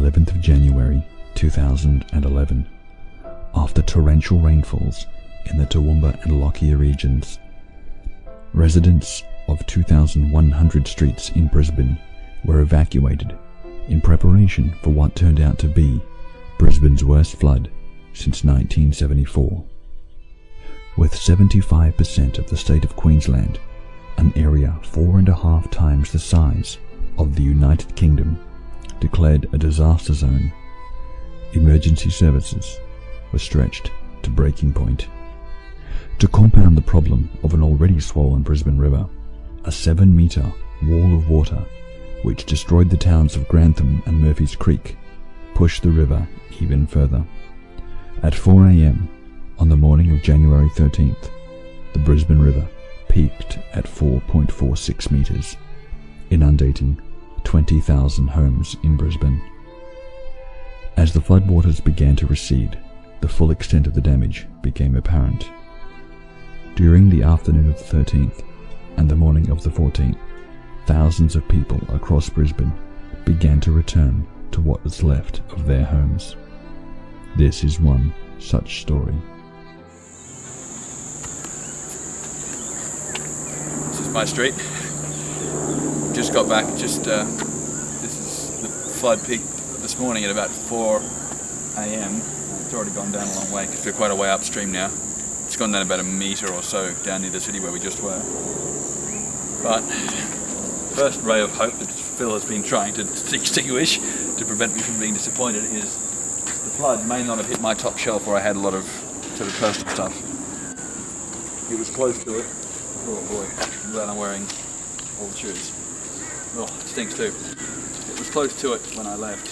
11th of January 2011, after torrential rainfalls in the Toowoomba and Lockyer regions. Residents of 2,100 streets in Brisbane were evacuated in preparation for what turned out to be Brisbane's worst flood since 1974. With 75% of the state of Queensland, an area 4.5 times the size of the United Kingdom, declared a disaster zone, emergency services were stretched to breaking point. To compound the problem of an already swollen Brisbane River, a 7-metre wall of water, which destroyed the towns of Grantham and Murphy's Creek, pushed the river even further. At 4 a.m. on the morning of January 13th, the Brisbane River peaked at 4.46 metres, inundating 20,000 homes in Brisbane. As the floodwaters began to recede, the full extent of the damage became apparent. During the afternoon of the 13th and the morning of the 14th, thousands of people across Brisbane began to return to what was left of their homes. This is one such story. This is my street. Just got back. This is the flood peak this morning at about 4 a.m. It's already gone down a long way because we're quite a way upstream now. It's gone down about a metre or so down near the city where we just were. But first ray of hope that Phil has been trying to extinguish to prevent me from being disappointed is the flood may not have hit my top shelf where I had a lot of sort of personal stuff. It was close to it. Oh boy, I'm glad I'm wearing all the shoes. Oh, it stinks too. It was close to it when I left.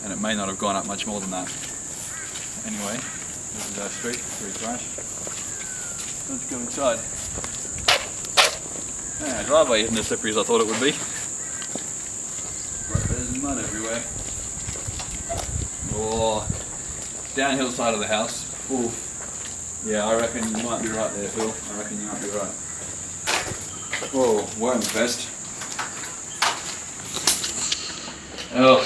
And it may not have gone up much more than that. Anyway, this is our street, pretty crash. Let's go inside. Yeah, driveway isn't as slippery as I thought it would be. But there's mud everywhere. Oh, downhill side of the house. Ooh. Yeah, I reckon you might be right there, Phil. I reckon you might be right. Whoa, worm fest. Oh.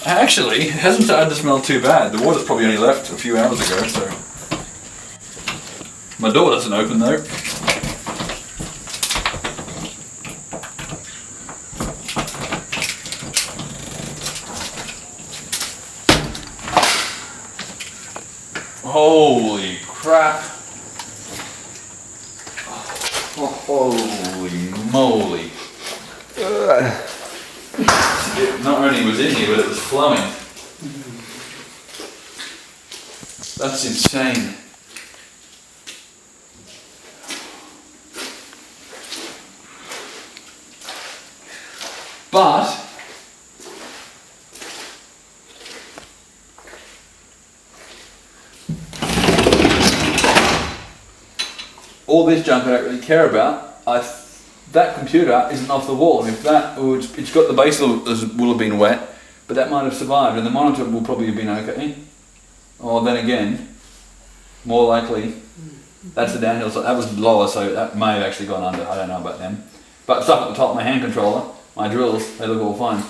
Actually, it hasn't started to smell too bad. The water's probably only left a few hours ago, so. My door doesn't open though. Holy crap. Holy moly. It not only was in here, but it was flowing. That's insane. But all this junk I don't really care about. That computer isn't off the wall. If that, it's got the base will have been wet, but that might have survived, and the monitor will probably have been okay. Or then again, more likely, that's the downhill side. That was lower, so that may have actually gone under. I don't know about them. But stuff at the top, my hand controller, my drills, they look all fine.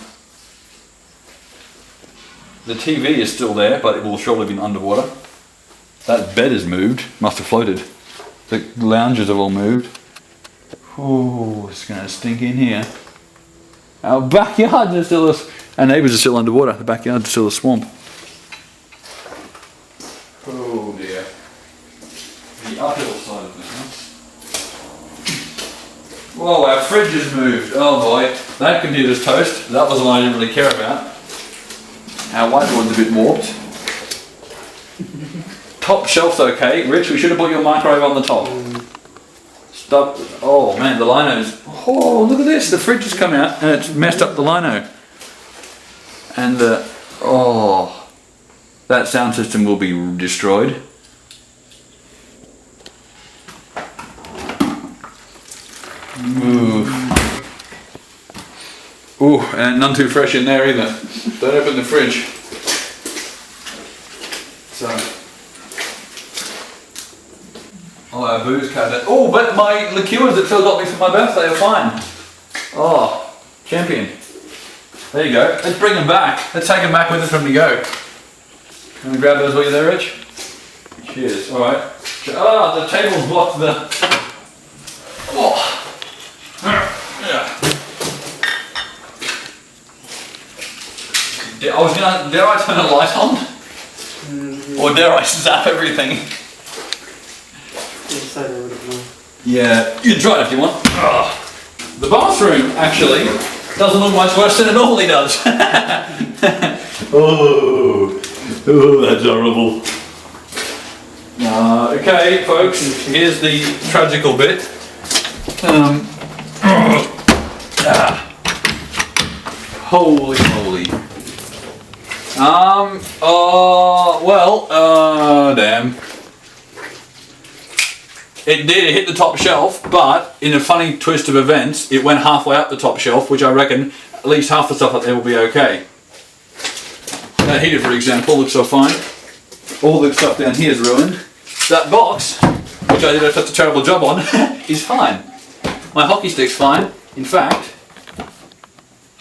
The TV is still there, but it will surely have been underwater. That bed has moved, must have floated. The lounges have all moved. Oh, it's going to stink in here. Our backyard is still, our neighbours are still underwater. The backyard is still a swamp. Oh dear. The uphill side of the house. Whoa, our fridge has moved. Oh boy, that computer's toast. That was the one I didn't really care about. Our whiteboard's a bit warped. Top shelf's okay. Rich, we should have put your microwave on the top. Stop. Oh man, the lino's. Oh, look at this. The fridge has come out and it's messed up the lino. And that sound system will be destroyed. Ooh, and none too fresh in there either. Don't open the fridge. So. Oh, our booze cabinet. Oh, but my liqueurs that Phil got me for my birthday are fine. Oh, champion. There you go. Let's bring them back. Let's take them back with us when we go. You want to grab those while you're there, Rich? Cheers. Alright. Ah, the table's blocked the... Oh. Yeah. Dare I turn a light on? Or dare I zap everything? Yeah, you can try it if you want. The bathroom, actually, doesn't look much worse than it normally does. Oh, that's horrible. Okay, folks, here's the tragical bit. Holy moly. Damn. It did hit the top shelf, but in a funny twist of events, it went halfway up the top shelf, which I reckon at least half the stuff up there will be okay. That heater, for example, looks so fine. All the stuff down here is ruined. That box, which I did such a terrible job on, is fine. My hockey stick's fine. In fact,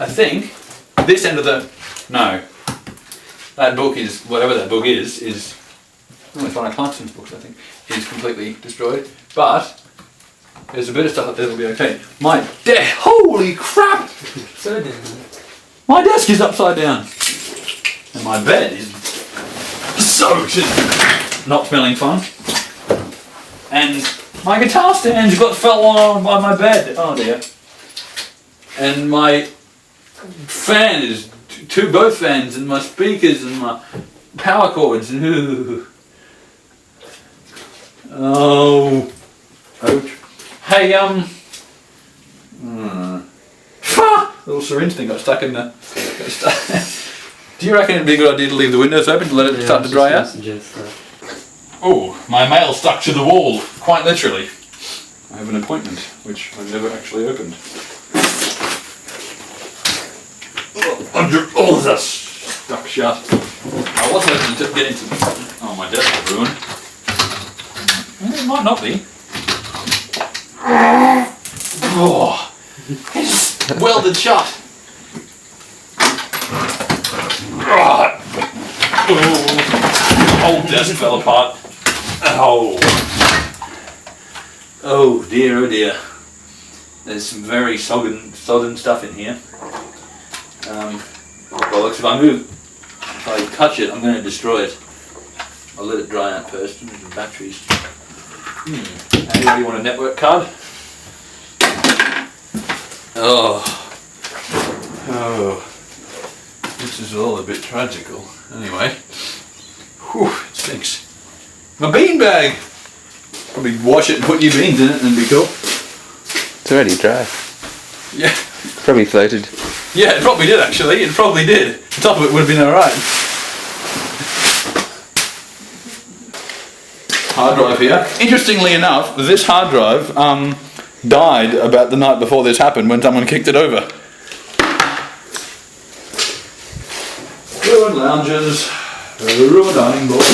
I think this end of the... No. That book is, whatever that book is oh, it's one of Clarkson's books, I think, is completely destroyed. But there's a bit of stuff up there that'll be okay. My desk, holy crap! My desk is upside down. And my bed is soaked and not smelling fun. And my guitar stand fell on by my bed. Oh dear. And my fan is both fans, and my speakers and my power cords and oh, ouch. Hey, little syringe thing got stuck in the. Do you reckon it'd be a good idea to leave the windows open to let it start to dry out? Oh, my mail stuck to the wall, quite literally. I have an appointment, which I've never actually opened. Under all of this stuck shut. I was hoping to get into. Oh, my desk is ruined. Well, it might not be. Oh, it's welded shut. Oh, whole desk fell apart. Oh. Oh dear, oh dear. There's some very sodden stuff in here. Well, if I touch it, I'm going to destroy it. I'll let it dry out first. And the batteries. Anybody want a network card? Oh. This is all a bit tragical. Anyway. Whew, it stinks. My bean bag! Probably wash it and put new beans in it and it'd be cool. It's already dry. Yeah. Probably floated. Yeah, it probably did actually. It probably did. The top of it would have been alright. Hard drive here. Interestingly enough, this hard drive died about the night before this happened when someone kicked it over. Ruined lounges, ruined dining board,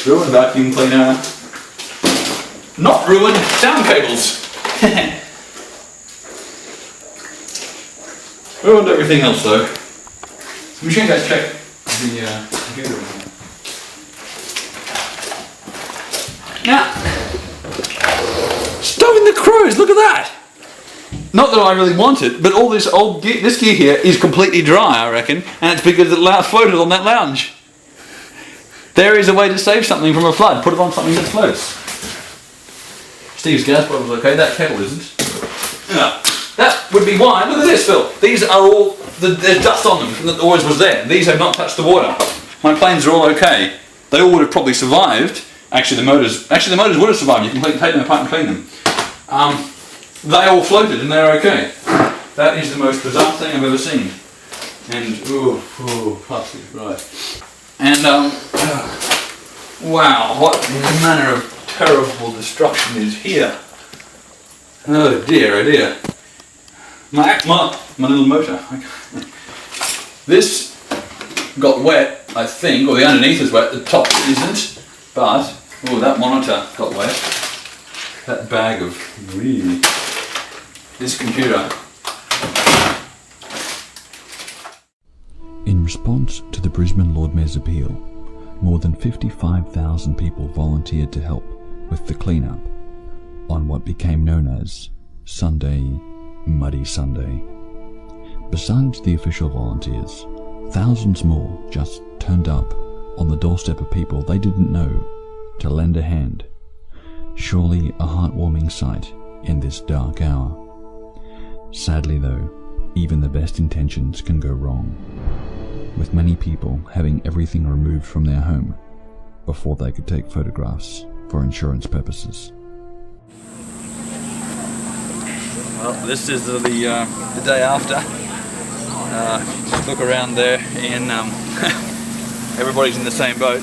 ruined vacuum cleaner, not ruined sound cables. Ruined everything else though. I'm just going to go check the computer. Now, stowing the crows, look at that! Not that I really want it, but all this old gear, this gear here is completely dry, I reckon, and it's because it floated on that lounge. There is a way to save something from a flood. Put it on something that floats. Steve's gas bottle's okay, that kettle isn't. Yeah. That would be why. Look at this, Phil. These are all, there's dust on them that always was there. These have not touched the water. My planes are all okay. They all would have probably survived. Actually, the motors would have survived. You can take them apart and clean them. They all floated and they're okay. That is the most bizarre thing I've ever seen. And, plastic, right. And, wow, what manner of terrible destruction is here. Oh dear, oh dear. My little motor. This got wet, I think, or the underneath is wet, the top isn't, but, that monitor got wet. That bag of, really, this computer response to the Brisbane Lord Mayor's appeal, more than 55,000 people volunteered to help with the clean-up on what became known as Sunday Muddy Sunday. Besides the official volunteers, thousands more just turned up on the doorstep of people they didn't know to lend a hand. Surely a heartwarming sight in this dark hour. Sadly though, even the best intentions can go wrong, with many people having everything removed from their home before they could take photographs for insurance purposes. Well, this is the day after. Just look around there, and everybody's in the same boat.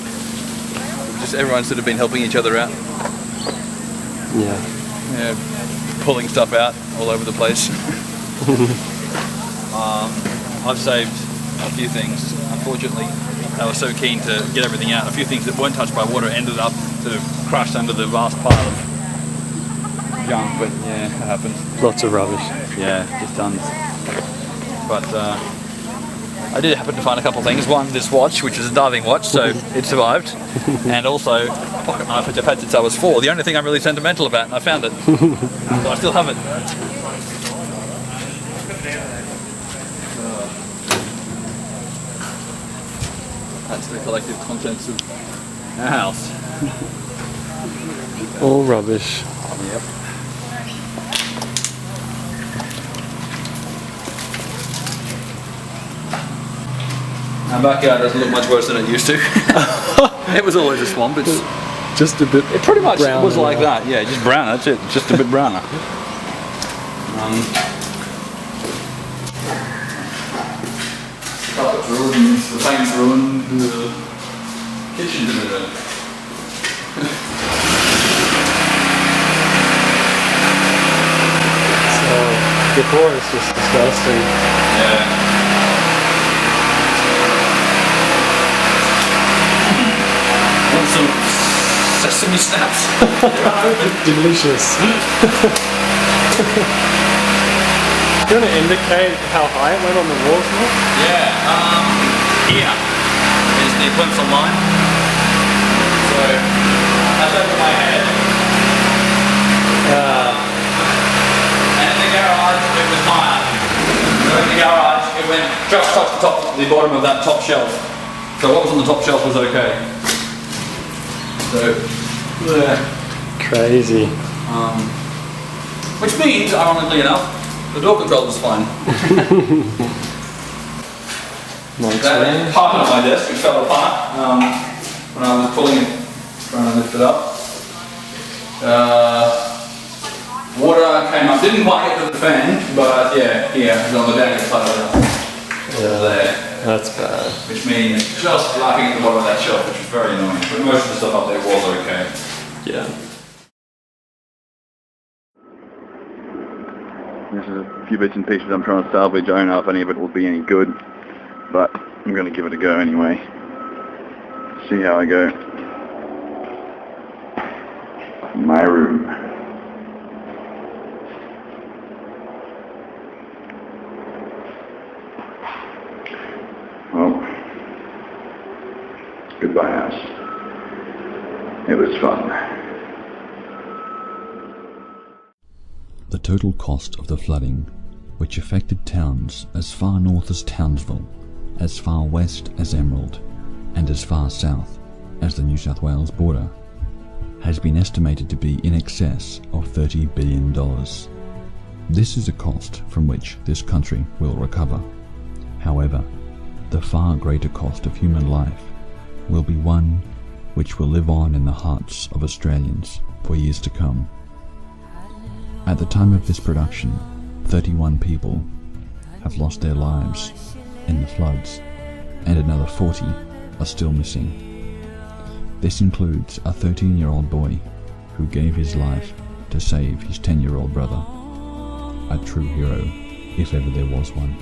Just everyone's sort of been helping each other out. Yeah, pulling stuff out all over the place. I've saved a few things. Unfortunately, I was so keen to get everything out. A few things that weren't touched by water ended up sort of crushed under the vast pile of junk, but yeah, it happens. Lots of rubbish. Yeah, just tons. But I did happen to find a couple of things. One, this watch, which is a diving watch, so it survived. And also a pocket knife, which I've had since I was 4. The only thing I'm really sentimental about, and I found it. But I still have it. That's the collective contents of our house. All rubbish. Yep. Our backyard doesn't look much worse than it used to. It was always a swamp. It's just a bit. It pretty much browner. was like that. Yeah, just brown. That's it. Just a bit browner. Carpet's ruined. The paint's ruined. The kitchen's in it. So before it's just disgusting. Yeah. Want some sesame snaps? Delicious. Do you want to indicate how high it went on the walls, Mark? Yeah, here is the Plimsoll line. So, that's over my head. And in the garage, it was higher. So in the garage, it went just off the bottom of that top shelf. So what was on the top shelf was okay. So, yeah. Crazy. Which means, ironically enough, the door control was fine. That is part of my desk, which fell apart when I was pulling it, trying to lift it up. Water came up, didn't quite get to the fan, but yeah, it was on the down side of the house. There. That's bad. Which means just laughing at the bottom of that shelf, which was very annoying. But most of the stuff up there was okay. Yeah. There's a few bits and pieces I'm trying to salvage. I don't know if any of it will be any good, but I'm going to give it a go anyway. See how I go. My room. Well, goodbye house. It was fun. The total cost of the flooding, which affected towns as far north as Townsville, as far west as Emerald, and as far south as the New South Wales border, has been estimated to be in excess of $30 billion. This is a cost from which this country will recover. However, the far greater cost of human life will be one which will live on in the hearts of Australians for years to come. At the time of this production, 31 people have lost their lives in the floods, and another 40 are still missing. This includes a 13-year-old boy who gave his life to save his 10-year-old brother. A true hero, if ever there was one.